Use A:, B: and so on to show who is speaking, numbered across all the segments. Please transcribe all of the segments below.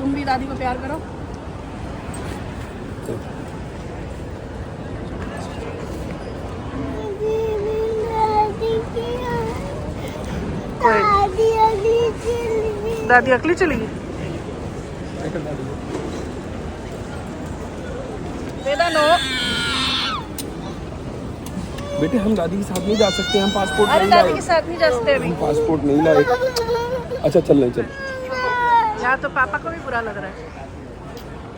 A: तुम भी दादी को प्यार करो। दादी अकेली चली गई। वेदा नो
B: बेटे हम दादी के साथ नहीं जा सकते, हम पासपोर्ट
A: अरे
B: नहीं
A: दादी
B: लाए।
A: के साथ नहीं जा सकते अभी।
B: हम पासपोर्ट नहीं लाए। अच्छा चल नहीं चल।
A: यहाँ तो पापा को भी बुरा लग रहा है।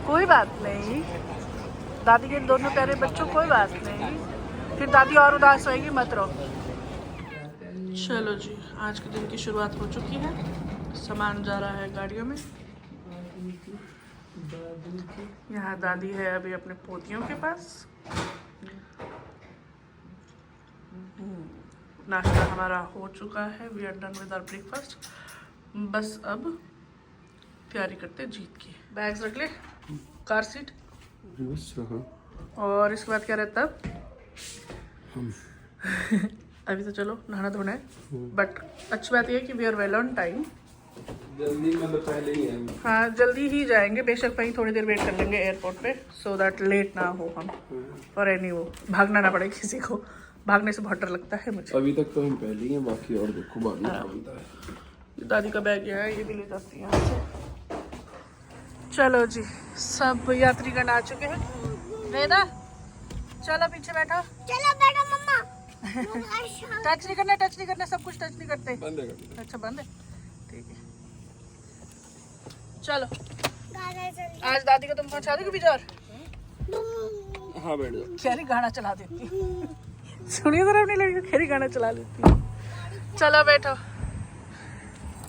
A: कोई बात नहीं, दादी के दोनों प्यारे बच्चों, कोई बात नहीं, फिर दादी और उदास होएगी, मत रहो। चलो जी, आज के दिन की शुरुआत हो चुकी है। सामान जा रहा है गाड़ियों में। यहाँ दादी है अभी अपने पोतियों के पास। नाश्ता हमारा हो चुका है। We are done with our breakfast. बस अब तैयारी करते जीत की। बैग्स रख ले, कार सीट, और इसके बाद क्या रहता है? अभी तो चलो नहाना धोना है, बट अच्छी बात यह है कि we are well on time.
B: जल्दी मतलब पहले ही है।
A: हाँ जल्दी ही जाएंगे, बेशक वहीं थोड़ी देर वेट कर लेंगे एयरपोर्ट पे, सो दैट लेट ना हो हम, और एनी वो भागना ना पड़े किसी को। भागने से बहुत डर लगता है मुझे।
B: अभी तक तो हम पहले ही हैं, बाकी और देखो बाद में क्या बनता है।
A: दादी का बैग यहाँ है, ये भी ले जाती है यहाँ से। चलो जी, सब यात्रीगण आ चुके हैं। वेदा चलो पीछे बैठो।
C: चलो बैठो मम्मा।
A: टच नहीं करना, टच नहीं करना, सब कुछ टच नहीं करते।
B: बंद है गाड़ी।
A: अच्छा बंद है, ठीक है। चलो
C: गाना चल।
A: आज दादी को तुम पहुंचा दोगे बिजौर?
B: हाँ बैठ जाओ।
A: खैरी गाना चला देती सुनिए जरा अपनी लड़की को, खैरी गाना चला लेती। चलो बैठो,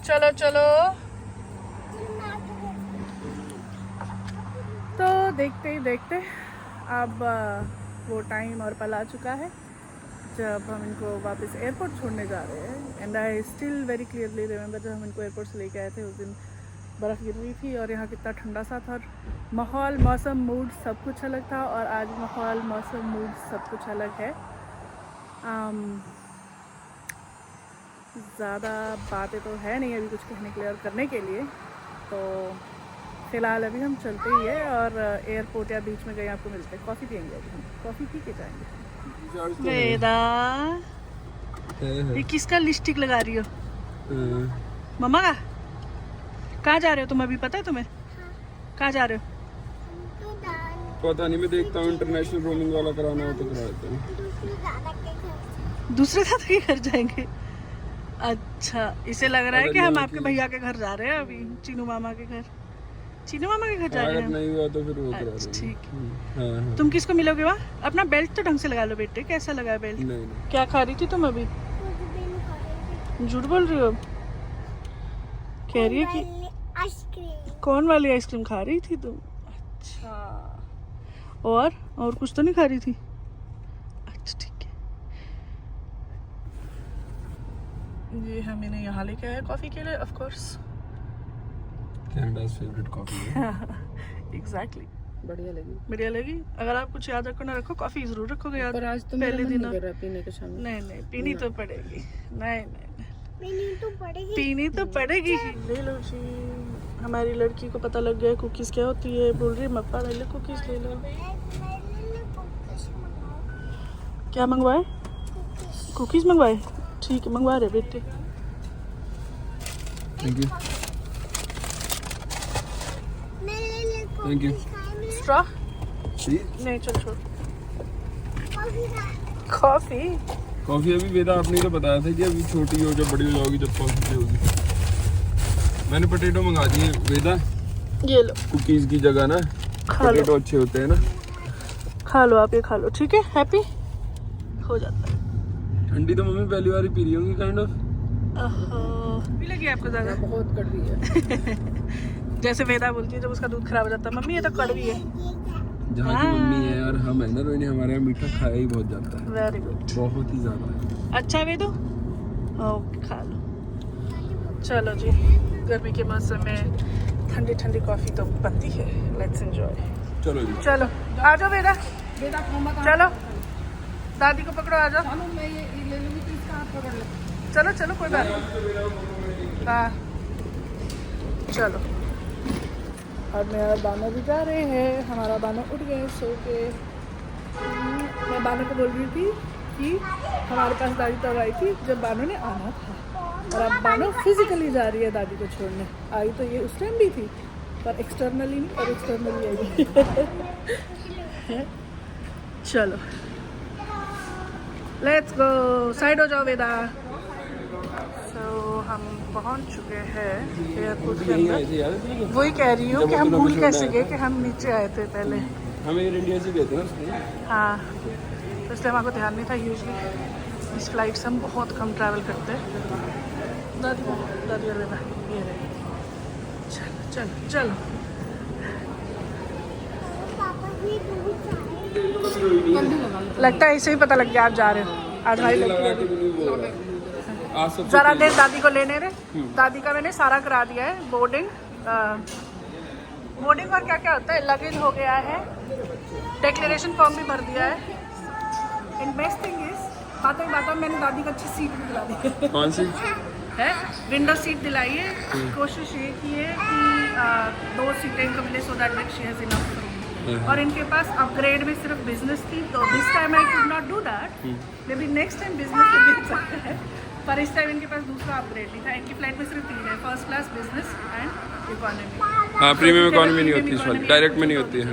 A: चलो चलो। तो देखते ही देखते अब वो टाइम और पल आ चुका है जब हम इनको वापस एयरपोर्ट छोड़ने जा रहे हैं। And I still very clearly remember जब हम इनको एयरपोर्ट से लेके आए थे, उस दिन बर्फ़ गिर रही थी और यहाँ कितना ठंडा सा था। माहौल, मौसम, मूड सब कुछ अलग था, और आज माहौल, मौसम, मूड सब कुछ अलग है। ज़्यादा बातें तो है नहीं अभी कुछ कहने के लिए और करने के लिए, तो फ़िलहाल अभी हम चलते ही है, और एयरपोर्ट या बीच में गए आपको मिलते हैं। कॉफ़ी पियेंगे अभी हम, कॉफ़ी पी के जाएंगे। वेदा ये किसका लिपस्टिक लगा रही हो? मम्मा का? कहाँ जा रहे हो तुम अभी, पता है तुम्हें? कहाँ जा रहे हो?
B: पता नहीं, मैं देखता हूँ इंटरनेशनल रोमिंग वाला कराना हो तो करा देता हूँ।
A: दूसरे दादा के घर जाएंगे? अच्छा, इसे लग रहा है कि हम आपके भैया के घर जा रहे हैं अभी, चीनू मामा के घर। चीनू मामा के घर जा रहे हैं?
B: नहीं हुआ तो फिर वो करा
A: अच्छा,
B: देंगे।
A: ठीक।
B: हाँ।
A: तुम किसको मिलोगे वहाँ? अपना बेल्ट तो ढंग से लगा लो बेटे, कैसा लगा है बेल्ट?
B: नहीं।
A: क्या खा रही थी तुम अभी? झूठ बोल रही हो? कह रही है कि
C: आइसक्रीम।
A: कौन वाली आइसक्रीम खा रही थी तुम? अच्छा, और कुछ तो नहीं खा रही थी? अच्छा ठीक है। ये हम इन्हें यहाँ लेके आए कॉफ़ी के लिए, ऑफ कोर्स।
B: कनाडा's फेवरेट कॉफी है।
A: एग्जैक्टली।
D: बढ़िया लगी।
A: अगर आप कुछ याद रखो ना रखो, कॉफ़ी जरूर रखोगे याद।
D: पर आज तो
A: पहले दिन
D: कर रहा पीने के शाम।
A: नहीं पीनी तो पड़ेगी। नहीं
C: पीनी तो पड़ेगी।
A: पीनी तो पड़ेगी ही। ले लो जी, हमारी लड़की को पता लग गया कुकीज़ क्या होती है। बोल रही मप्पा ले लो कुकीज़ ले लो। क्या मंगवाए? कुकीज़ मंगवाए? ठीक है मंगवा रहे बेटे।
B: Thank you. Thank you.
A: Straw? नहीं चल छोड़। कॉफ़ी
B: कॉफी अभी वेदा आपने तो बताया था कि अभी छोटी हो, जब बड़ी हो जाओगी जब कॉफी पियोगी। मैंने पोटैटो मंगा दिए वेदा,
A: ये लो
B: कुकीज की जगह ना।
A: खा लो,
B: पोटैटो अच्छे होते हैं ना।
A: खा लो आप, ये खा लो, ठीक है। हैप्पी हो जाता है।
B: ठंडी तो मम्मी पहली बार ही पी रही होंगी काइंड ऑफ।
A: भी लगी आपको ज़्यादा?
D: बहुत कड़वी है।
A: जैसे वेदा बोलती है जब उसका दूध खराब हो जाता है, मम्मी ये तो कड़वी है।
B: जहाँ की मम्मी है और हम है ना, रोहिणी हमारे यहाँ मीठा खाया ही बहुत जाता है,
A: वेरी गुड,
B: बहुत ही ज्यादा।
A: अच्छा वेदू ओके खा लो। चलो जी, गर्मी के मौसम में ठंडी ठंडी कॉफ़ी तो बनती है। Let's enjoy.
B: चलो जी,
A: चलो आ जाओ वेदा, चलो दादी को पकड़ो, आ जाओ।
D: मैं ये ले लूंगी तो इसका हाथ पकड़ ले।
A: चलो चलो कोई बात नहीं। हाँ चलो और मेरा बानो भी जा रहे हैं। हमारा बानो उठ गए सो के। मैं बानो को बोल रही थी कि हमारे पास दादी तब आई थी जब बानो ने आना था, और अब बानो फिजिकली जा रही है दादी को छोड़ने। आई तो ये उस टाइम भी थी, पर एक्सटर्नली नहीं, और एक्सटर्नली आई। चलो लेट्स गो, साइड हो जाओ वेदा। तो हम पहुंच चुके हैं एयरपोर्ट के अंदर। वही कह रही हूँ कि हम भूल कैसे गए कि हम नीचे आए थे पहले।
B: हम एयर इंडिया से गए थे ना।
A: हाँ, तो इसलिए हमारे को ध्यान नहीं था। यूजली इस फ्लाइट से हम बहुत कम ट्रैवल करते हैं। दादी और वेदा ये रहे। चलो चलो चलो।
C: पापा भी दूध चाहे।
A: लगता है इसे ही पता लग गया आप जा रहे हो। आज भाई जरा देर दादी को लेने रहे। दादी का मैंने सारा करा दिया है, बोर्डिंग और क्या क्या होता है, लगेज हो गया है, डिक्लेरेशन फॉर्म भी भर दिया है। एंड बेस्ट थिंग इज बातों में मैंने दादी को अच्छी सीट भी दिला दी है।
B: कौन सी
A: है? विंडो सीट दिलाई है। कोशिश ये की है कि 2 सीटें इनको मिले, so that she has enough room. और इनके पास अपग्रेड में सिर्फ बिजनेस थी, तो this time I could not do that. May be next time business में मिल सकते हैं, पर इस टाइम इनके पास दूसरा अपग्रेड नहीं था। इनकी फ्लाइट में सिर्फ 3 है, first class, business and economy.
B: हाँ, प्रीमियम इकोनॉमी नहीं होती इस वाली, डायरेक्ट में नहीं होती है।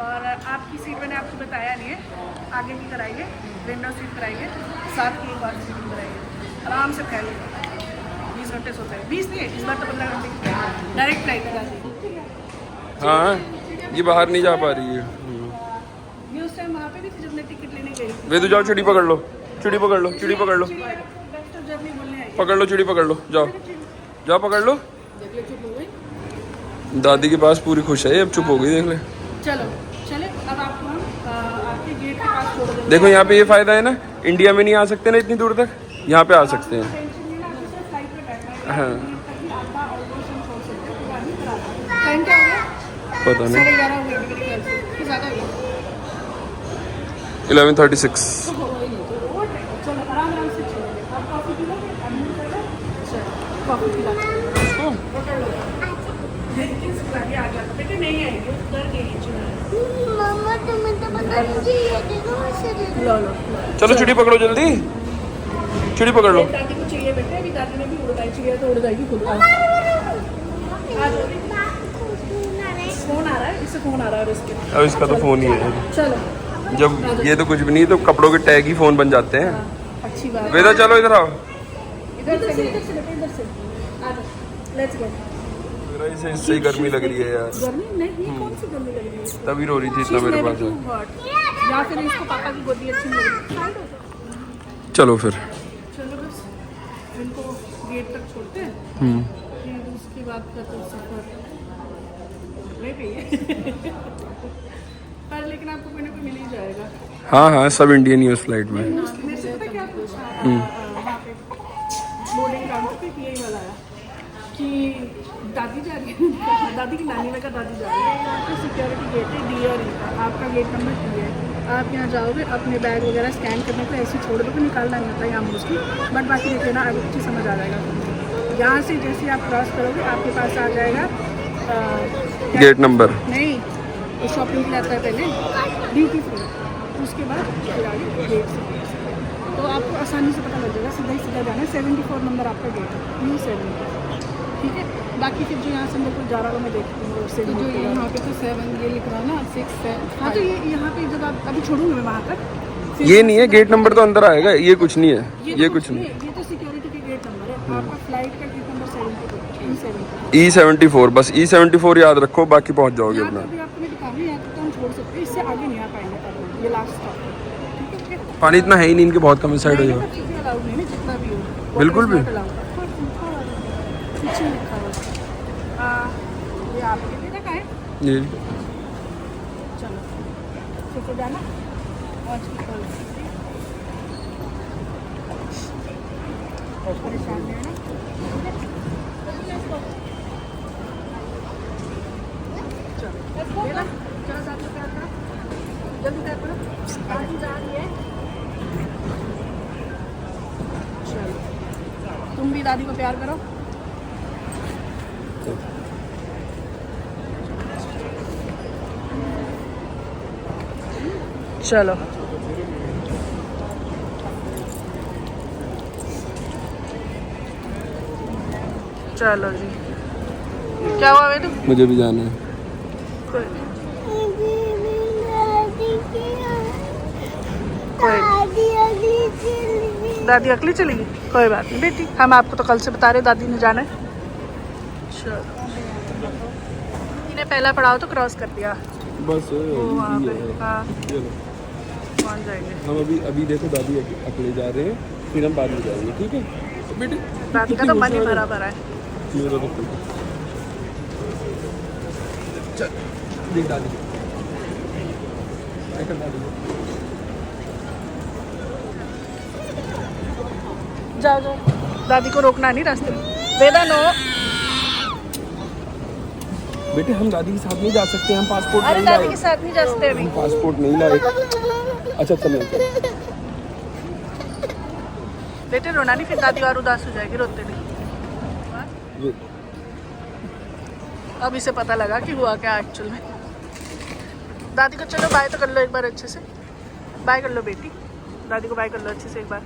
A: और आपकी सीट मैंने आपको बताया नहीं है, आगे की कराइए, विंडो सीट कराइए, साथ की एक और सीट कराइए। आराम से फैलिए, 20 घंटे सोते हैं। 20 नहीं है इस बार, तो 15 घंटे की फ्लाइट, डायरेक्ट फ्लाइट है।
B: हाँ, ये बाहर नहीं जा पा रही है।
A: ये उस टाइम वहाँ पे भी थी जब मैं टिकट लेने गई थी।
B: वे तो जाओ, चिड़ी पकड़ लो, चिड़ी पकड़ लो, चिड़ी पकड़ लो,
A: जर्नी बोलने आई।
B: पकड़ लो, चिड़ी पकड़ लो, जाओ जाओ पकड़ लो। दादी के पास पूरी खुश है, अब चुप हो गई, देख ले।
A: चलो चले, अब आपको हम आपके गेट के पास छोड़ देंगे।
B: देखो यहाँ पे ये फायदा है ना, इंडिया में नहीं आ सकते ना इतनी दूर तक, यहाँ पे आ सकते हैं।
A: टेंशन नहीं ना, सिर्फ फ्लाइट पे बैठना है।
B: हाँ,
A: आपका ऑलमोस्ट हम छोड़ सकते हैं, पूरा नहीं करा। टाइम क्या हो गया?
B: पता नहीं,
A: 11:30 हो गए मेरे ख्याल से, कि ज़्यादा हो गया।
B: 11:36।
A: चलो आराम से चलेंगे। आप कॉफ़ी पी लोगे? चलो कॉफ़ी पिला आ गया। बेटे नहीं आएंगे, डर गई।
C: मम्मा तुम्हें तो पता नहीं ये देखो ऐसे देखो।
A: लो
B: चलो चिड़ी पकड़ो जल्दी, चिड़ी पकड़ लो।
A: दादी को चाहिए बेटे, अभी दादी ने भी उड़ चिड़िया तो उड़ जाएगी खुद। फोन आ रहा है, इससे फोन आ रहा है इसके।
B: अब इसका तो फोन ही है।
A: चलो
B: जब ये तो कुछ भी नहीं, तो कपड़ों के टैग ही फोन बन जाते हैं।
A: अच्छी बात।
B: वेदा चलो इधर आओ।
A: इधर से आ जाओ, लेट्स गो।
B: मेरा इसे इससे ही गर्मी लग रही है यार।
A: गर्मी नहीं, कौन सी गर्मी लग रही है?
B: तभी रो रही थी इतना मेरे पास।
A: या फिर इसको पापा की गोदी अच्छी लग रही है।
B: चलो फिर।
A: चलो बस इनको गेट तक छोड़ते हैं, फिर उसके बाद का तो सफर ले पे है। पर लेकिन आपको कोई ना कोई मिल ही जाएगा।
B: हाँ हाँ, सब इंडियन ही उस फ्लाइट में।
A: मेरे से पता क्या पूछा वहाँ पे बोर्डिंग काउंटर पे, यही वाला आया कि दादी जा रही है, दादी की नानी में का दादी जा रही है। यहाँ पे सिक्योरिटी गेट है DRE का, आपका गेट नंबर 2 है। आप यहाँ जाओगे, अपने बैग वगैरह स्कैन करने को ऐसे छोड़ दो, निकालना नहीं होता यहाँ मोस्टली, बट बाकी देख लेना, आगे कुछ समझ आ जाएगा। यहाँ से जैसे ही आप क्रॉस करोगे, आपके पास आ जाएगा
B: गेट नंबर
A: नहीं, तो शॉपिंग के लिए आता है पहले ड्यूटी फ्री, उसके बाद फिर आगे गेट से। तो आपको आसानी से पता लग जाएगा, सीधा जाना है। 74 नंबर आपका गेट है, U7, ठीक है। बाकी फिर जो यहाँ से मेरे को जा रहा हूँ, मैं देखती हूँ उससे जो यहाँ पे तो 7 ये लिख रहा है ना, 6 7। हाँ, तो ये यहाँ पे जब आप अभी छोड़ूंगी मैं वहाँ तक,
B: ये नहीं है गेट नंबर, तो अंदर आएगा। ये कुछ नहीं है, ये कुछ नहीं।
A: ये तो सिक्योरिटी के गेट नंबर है। आपका फ्लाइट का गेट नंबर 74
B: E74, बस E74 याद रखो, बाकी पहुँच जाओगे अपना।
A: अभी आपको मैं दिखा रही हूँ, तो हम छोड़ सकते हैं, इससे आगे नहीं आ पाएंगे। ये लास्ट स्टॉप है, ठीक है।
B: पानी इतना है ही नहीं, इनके बहुत कम साइड हो जाओ।
A: अलाउड नहीं है, जितना भी हो
B: बिल्कुल भी।
A: कुछ नहीं लिखा हुआ। ये आपके लिए का है।
B: जी
A: चलो ठीक है, जाना और परेशान नहीं है ना। चलो साथ में प्यार करो, जल्दी प्यार करो, दादी जा रही है। चलो तुम भी दादी को प्यार करो। चलो चलो जी, क्या हुआ वेदू?
B: मुझे भी जाना है।
A: कोई नहीं, दादी अकेली चली गई, कोई बात नहीं बेटी, हम आपको तो कल से बता रहे दादी ने जाना है। चलो, इन्हें पहला पड़ाव तो क्रॉस कर दिया,
B: बस
A: वो वहाँ पे,
B: ये है।
A: हाँ
B: चलो
A: पहुँच जाएंगे।
B: हम अभी देखो दादी अकेले जा रहे हैं, फिर हम बाद में जाएंगे, ठीक है बेटी?
A: दादी का तो मन ही भरा भरा है।
B: मेरा तो चल देख दादी
A: जाओ जाओ, दादी को रोकना नहीं रास्ते में। वेदा नो,
B: बेटे हम दादी के साथ नहीं जा सकते, हम पासपोर्ट
A: अरे
B: नहीं
A: दादी
B: लाए।
A: के साथ नहीं जा सकते अभी।
B: हम पासपोर्ट नहीं लाए। अच्छा चलो
A: बेटे रोना नहीं, फिर दादी और उदास हो जाएगी, रोते नहीं। अब इसे पता लगा कि हुआ क्या एक्चुअल में। दादी को चलो बाय तो कर लो एक बार अच्छे से, बाय कर लो बेटी, दादी को बाय कर लो अच्छे से एक बार।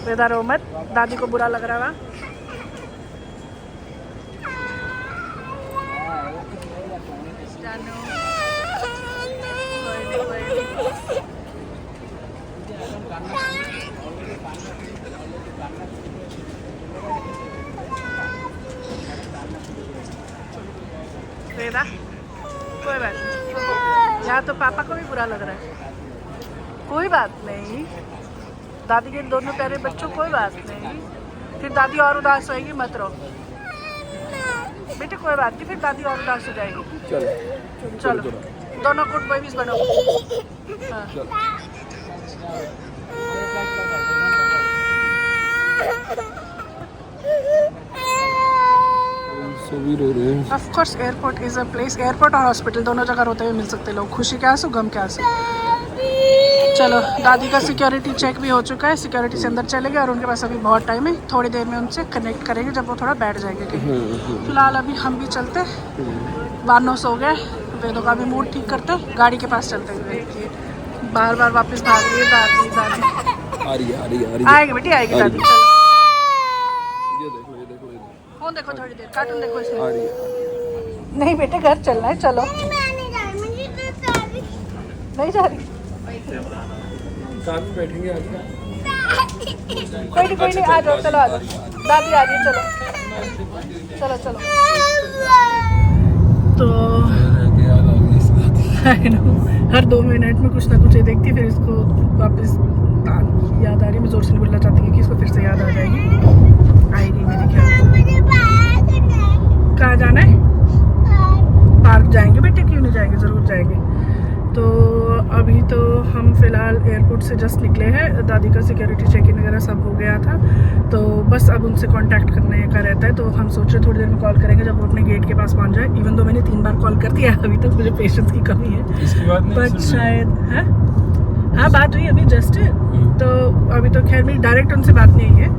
A: वेदा रो मत, दादी को बुरा लग रहा है। वेदा कोई बात नहीं, यहाँ तो पापा को भी बुरा लग रहा है, कोई बात नहीं, दादी के दोनों प्यारे बच्चों, कोई बात नहीं, फिर दादी और उदास होएगी, मत रो बेटे, कोई बात नहीं, फिर दादी और उदास हो जाएगी। चलो दोनों गुड बेबीज बनो। हाँ।
B: सभी रो रहे हैं।
A: Of course airport is a place, airport और हॉस्पिटल दोनों जगह रोते हुए मिल सकते लोग, खुशी के आंसू, गम के आंसू। चलो दादी का सिक्योरिटी चेक भी हो चुका है, सिक्योरिटी से अंदर चले गए और उनके पास अभी बहुत टाइम है, थोड़ी देर में उनसे कनेक्ट करेंगे जब वो थोड़ा बैठ जाएंगे कहीं। फिलहाल अभी हम भी चलते, बानो सो गए, वेदों का भी मूड ठीक करते, गाड़ी के पास चलते हुए। बार बार वापस भाग रही है दादी, दादी
B: आ रही है
A: आएगी बेटी, आएगी दादी। चलो
B: ये देखो
A: फोन देखो थोड़ी देर, कार्टून देखो इसमें।
B: आ रही है।
A: नहीं बेटे घर चलना है, चलो। नहीं जा रही,
B: साथ में बैठेंगे आज का।
A: कोई नहीं, आ जाओ, चलो आ जाओ, दादी आ रही है, चलो चलो चलो। तो
B: याद आ गई इस दादी।
A: आई नो, हर 2 मिनट में कुछ ना कुछ ये देखती, फिर इसको वापस याद आ रही, मैं जोर से नहीं बोलना चाहती कि इसको फिर से याद आ जाएगी, आएगी मेरे ख्याल से। कहाँ जाना है? पार्क जाएंगे बेटे, क्यों नहीं जाएंगे, ज़रूर जाएंगे। तो अभी तो हम फ़िलहाल एयरपोर्ट से जस्ट निकले हैं, दादी का सिक्योरिटी चेक इन वगैरह सब हो गया था, तो बस अब उनसे कांटेक्ट करने का रहता है, तो हम सोच रहे थोड़ी देर में कॉल करेंगे जब वो अपने गेट के पास पहुंच जाए। इवन तो मैंने 3 बार कॉल कर दिया, अभी तक मुझे पेशेंस की कमी है, बट शायद हाँ बात हुई अभी जस्ट, तो अभी तो खैर मेरी डायरेक्ट उनसे बात नहीं है,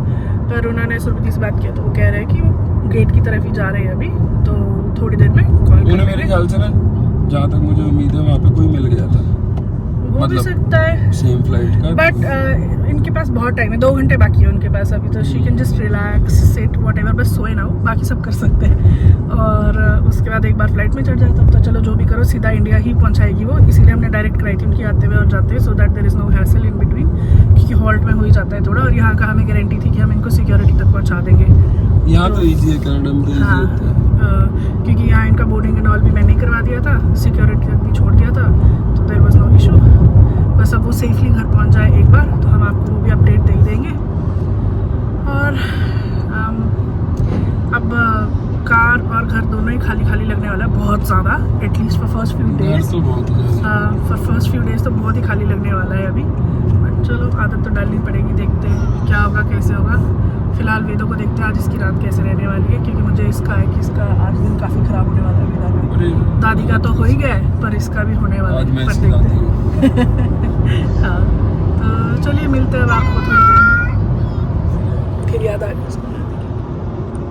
A: पर उन्होंने सुरभि से बात किया तो वो कह रहे हैं कि वो गेट की तरफ ही जा रहे हैं अभी, तो थोड़ी देर में कॉल
B: उन्हें मेरे ख्याल से ना, जहाँ तक मुझे उम्मीद है वहाँ पे कोई मिल गया था,
A: हो भी सकता है,
B: सेम फ्लाइट का,
A: बट इनके पास बहुत टाइम है, 2 घंटे बाकी है उनके पास अभी, तो she can just relax sit whatever, बस सोए ना हो, बाकी सब कर सकते हैं। और उसके बाद एक बार फ्लाइट में चढ़ जाए तब तो चलो जो भी करो, सीधा इंडिया ही पहुंचाएगी वो, इसीलिए हमने डायरेक्ट कराई थी उनकी आते हुए और जाते हुए, so that there is no hassle in between, क्योंकि हॉल्ट में हो ही जाता है थोड़ा, और यहाँ का हमें गारंटी थी कि हम इनको सिक्योरिटी तक पहुँचा देंगे।
B: यहाँ तो ईजी है, कनाडा में तो ईजी
A: हाँ,
B: होता है,
A: क्योंकि यहाँ इनका बोर्डिंग एंड ऑल भी मैंने करवा दिया था, सिक्योरिटी तक भी छोड़ दिया था, तो देयर वाज नो इशू। बस अब वो सेफली घर पहुँच जाए एक बार, तो हम आपको वो भी अपडेट दे देंगे। और अब कार और घर दोनों ही खाली खाली लगने वाला है, बहुत ज़्यादा, at least for first few days,
B: तो बहुत
A: फॉर फर्स्ट फ्यू डेज तो बहुत ही खाली लगने वाला है अभी, बट चलो आदत तो डालनी पड़ेगी, देखते हैं क्या होगा कैसे होगा। फिलहाल वेदों को देखते हैं आज इसकी रात कैसे रहने वाली है, क्योंकि मुझे इसका है कि इसका आज दिन काफ़ी ख़राब होने वाला है वेदा का, दादी का तो हो ही गया है पर इसका भी होने वाला है, पर देखते हैं। हाँ तो तो चलिए मिलते हैं अब आपको थोड़ी देर में। फिर याद आ गई उसको।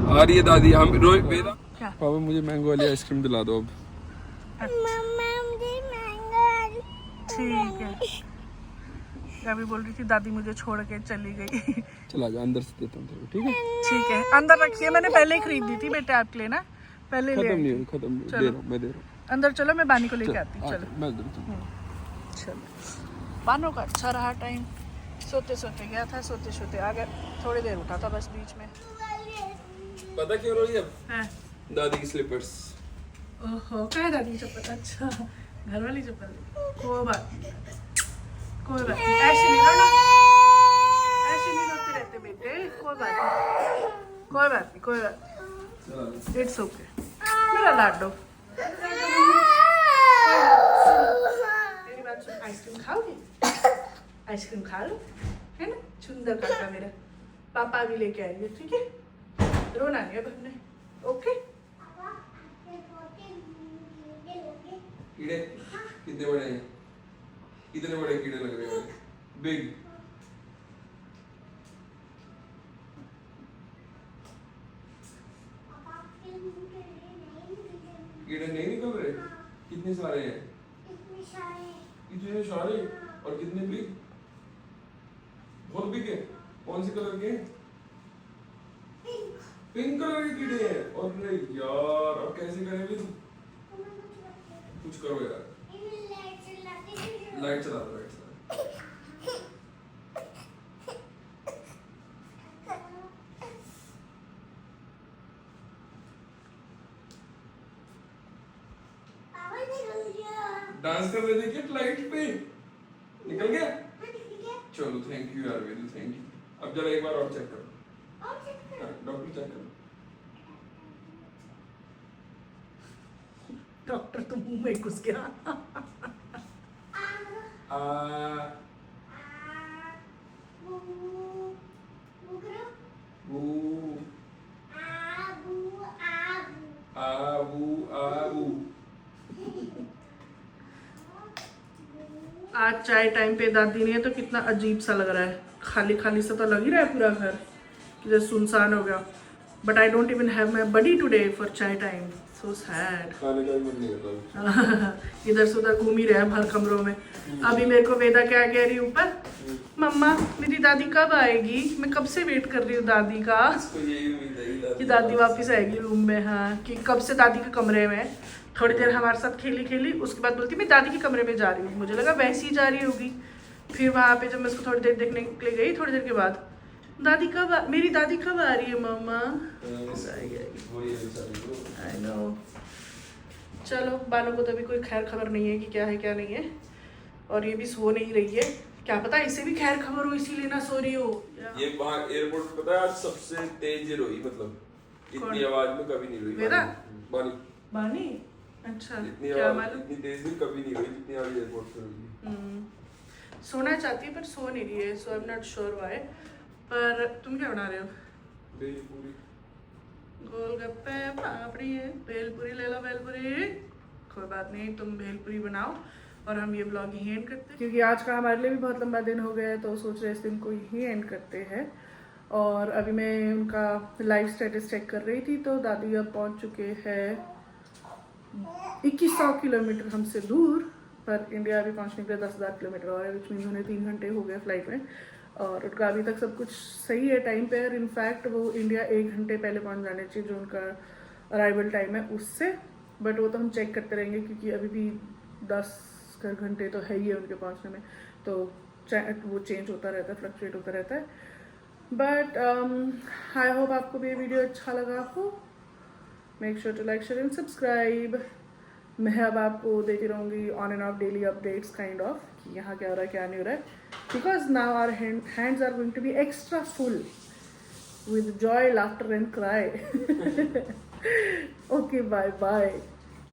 B: आ रही है दादी। हम रोज वेदा
A: क्या?
B: पापा मुझे मैंगो वाली आइसक्रीम दिला दो अब।
C: मम्मा मुझे मैंगो
A: ठीक है। अभी बोल रही थी दादी मुझे छोड़ के चली गई।
B: चला जा, अंदर से देता हूँ तेरे को, ठीक है?
A: ठीक है, अंदर रखिए, मैंने पहले ही खरीद दी थी बेटे आपके लिए ना, पहले ले
B: खत्म
A: आई
B: नहीं
A: थी।
B: हुई, खत्म नहीं हुई।
A: चलो।
B: दे रहा हूँ, मैं दे रहा हूँ।
A: अंदर चलो, मैं बानी को लेके
B: चल,
A: आती हूँ।
B: आ
A: चलो
B: जा, मैं दे रहा हूँ।
A: चलो। बानों का अच्छा रहा टाइम, सोते सोते गया था, सोते सोते आ गया, थोड़ी देर उठा था बस बीच में।
B: पता क्यों रोई अब?
A: हैं?
B: दादी की स्लीपर्स।
A: ओहो, क्या है दादी की चप्पल? अच्छा, घर वाली चप्पल। कोई बात नहीं, कोई बात नहीं, ऐसे नहीं रोना, ऐसे नहीं रोते रहते बेटे, कोई बात नहीं, कोई बात नहीं, कोई बात नहीं, इट्स ओके मेरा लाडो। मेरी बात सुन, आइसक्रीम खाओगी? आइसक्रीम खा लो, है ना? सुंदर काका मेरा, पापा भी लेके आएंगे, ठीक है? रोना नहीं अब हमने, ओके?
B: कीड़े कितने बड़े हैं? कितने बड़े कीड़े लग रहे हैं? बिग। कीड़े नहीं निकल रहे? कितने सारे हैं? कितने सारे और कितने बिग? बहुत बिग है। कौन से कलर के? पिंक कलर के कीड़े हैं। अरे यार, अब कैसे करें फिर? कुछ करो यार। लाइट चला दो, लाइट चला दो। डांस कर रहे थे क्या लाइट पे? निकल गया? चलो थैंक यू यार वेदू, थैंक यू। अब जरा एक बार और चेक करो। डॉक्टर चेक करो।
A: डॉक्टर तो मुंह में घुस गया। आज चाय टाइम पे दादी ने तो कितना अजीब सा लग रहा है, खाली खाली सा तो लग ही रहा है पूरा घर, जैसे सुनसान हो गया। But I don't even have my buddy today for chai time, so sad.
B: खाने का भी मन नहीं करता।
A: इधर से उधर घूम ही रहे हैं हर कमरों में। अभी मेरे को वेदा क्या कह रही है ऊपर, मम्मा मेरी दादी कब आएगी, मैं कब से वेट कर रही हूँ दादी का,
B: इसको यही उम्मीद है
A: कि दादी वापस आएगी रूम में। हाँ, कि कब से दादी के कमरे में। थोड़ी देर हमारे साथ खेली खेली, उसके बाद बोलती मैं दादी के कमरे में जा रही हूँ। मुझे लगा वैसे ही जा रही होगी। फिर वहाँ पे जब मैं उसको थोड़ी देर देखने के लिए गई, थोड़ी देर के बाद दादी मेरी दादी कब आ रही है मम्मा। I know. चलो, बानों को तो अभी कोई खैर खबर नहीं है कि क्या है क्या नहीं है, और ये भी सो नहीं रही है। क्या पता इसे भी खैर खबर हो इसीलिए ना सो रही हो।
B: ये वहाँ एयरपोर्ट पे पता है आज सबसे तेज रोई, मतलब इतनी आवाज में कभी नहीं रोई।
A: वेदा?
B: बानी।
A: अच्छा,
B: इतनी
A: क्या
B: आवाज,
A: मालूम?
B: इतनी तेज भी कभी नहीं रोई जितनी आज एयरपोर्ट पे रोई।
A: सोना चाहती है पर सो नहीं रही है, so I am not sure why. पर तुम क्या बना रहे हो?
B: भेलपूरी।
A: गोलगप्पे, पापड़ी, भेलपूरी ले लो, भेलपूरी। कोई बात नहीं, तुम भेलपूरी बनाओ और हम ये ब्लॉग यहीं एंड करते हैं, क्योंकि आज का हमारे लिए भी बहुत लंबा दिन हो गया है, तो सोच रहे इस दिन को यहीं एंड करते हैं। और अभी मैं उनका लाइव स्टेटस चेक कर रही थी, तो दादी अब पहुंच चुके हैं 2100 किलोमीटर हमसे दूर, पर इंडिया अभी पहुंचने के लिए 10,000 किलोमीटर और है, विच मीन्स उन्हें 3 घंटे हो गए फ्लाइट में। और उनका अभी तक सब कुछ सही है टाइम पे। और इनफैक्ट वो इंडिया 1 घंटे पहले पहुंच जाने चाहिए, जो उनका अराइवल टाइम है उससे। बट वो तो हम चेक करते रहेंगे, क्योंकि अभी भी 10 घंटे तो है ही है उनके पहुंचने में, तो वो चेंज होता रहता है, फ्लक्चुएट होता रहता है। बट आई होप आपको भी ये वीडियो अच्छा लगा हो। Make sure to like, share and subscribe. मैं अब आपको देती रहूँगी on and off daily updates kind of, कि यहाँ क्या हो रहा है क्या नहीं हो रहा है, because now our hands are going to be extra full with joy, laughter and cry. Okay, bye.